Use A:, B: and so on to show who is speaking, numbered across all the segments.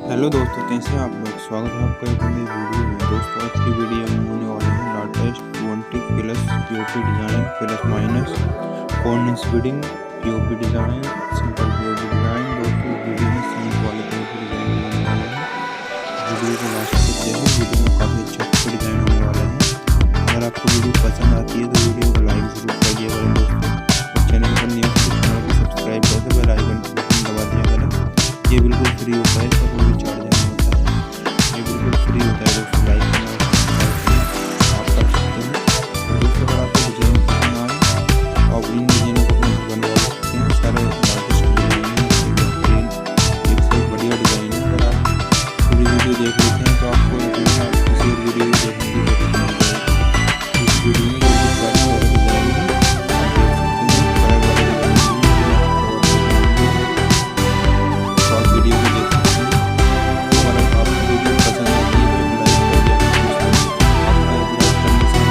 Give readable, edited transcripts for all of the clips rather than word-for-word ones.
A: Hello दोस्तों, कैसे हैं आप लोग। स्वागत है आपका एक नई वीडियो में। दोस्तों, आज की वीडियो में होने वाले हैं latest 20 plus POP design plus minus कॉर्निस bidding POP design simple POP design. दोस्तों, वीडियो में सीट वाले पीओपी डिज़ाइन होने वाले हैं। वीडियो को लास्ट तक देखें, वीडियो में काफ़ी अच्छे डिज़ाइन होने वाले हैं। अगर आपको वीडियो पसंद आती है तो वीडियो को लाइक ज़रूर करिए करें दोस्तों, और चैनल पर न्यू है तो चैनल को सब्सक्राइब करके बेल आइकन को बटन दबा दिया करें। ये बिल्कुल फ्री होता है, इसका कोई भी चार्ज नहीं होता है। ये बिल्कुल फ्री होता है दोस्तों। लाइक करना आप कर सकते हैं। और दोस्तों, अगर आपको डिज़ाइन पसंद आए आप इन डिज़ाइनों को अपने घर बनवा सकते हैं। सारे आर्टिस्ट डिज़ाइन है, एक से बढ़िया डिज़ाइन है। अगर आप पूरी वीडियो देख लेते हैं तो आपको किसी वीडियो देखने की जरूरत नहीं पड़ेगी। इस वीडियो में डिज़ाइन है, वीडियो को देख सकते हैं। तो अगर आपको वीडियो पसंद आती है तो लाइक कर दिया करें दोस्तों। आपका एक लाइक करने से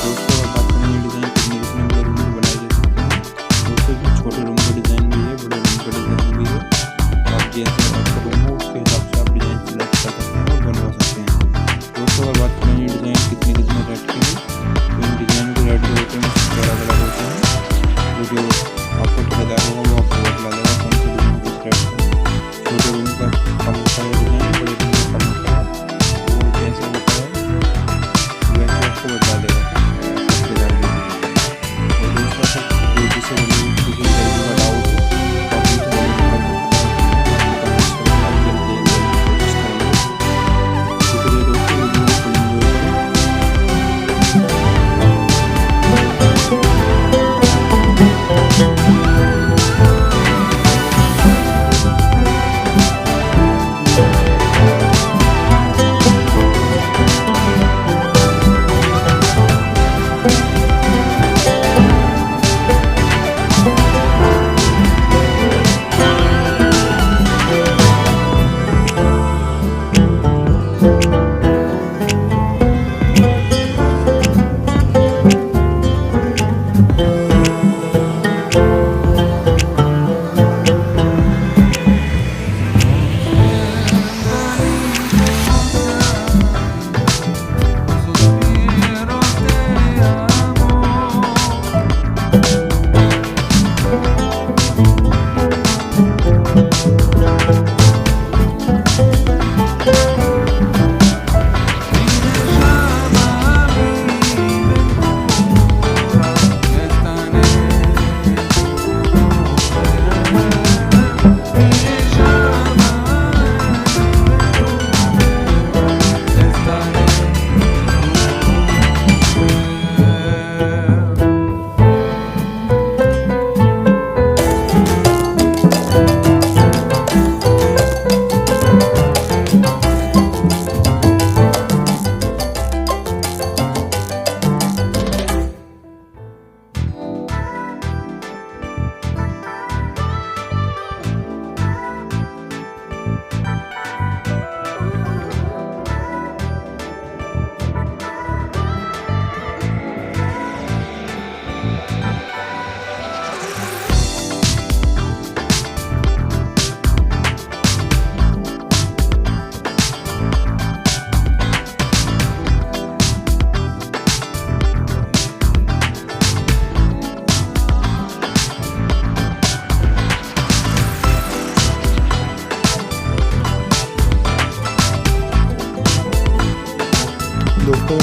A: दोस्तों, अगर बात करें डिज़ाइन कितने बड़े रूम में बनाए जा सकते हैं। दोस्तों, इसमें छोटे रूम का डिज़ाइन भी है, बड़े रूम का डिज़ाइन भी है। आप जैसे आपका रूम हो उसके हिसाब से आप डिज़ाइन सेलेक्ट कर सकते हैं और बनवा सकते हैं। दोस्तों, अगर बात करें ये डिज़ाइन कितने रेट के हैं तो इन डिज़ाइन के रेट जो होते हैं उसके अलग अलग होते हैं। तो जो आपको ठेकेदार होगा वो आपको बतला देगा कौन से डिज़ाइन किस रेट का। छोटे रूम का कम होता है डिज़ाइन, बड़े रूम का कम होता है। वो जैसे होता है वैसे आपको बता देगा ठेकेदार भी। और दूसरा सब जो जिसे किसी तरीके का डाउट हो तो आप उनसे कोशिश करेंगे। शुक्रिया दोस्तों, वीडियो को एंजॉय करें। दोस्तों,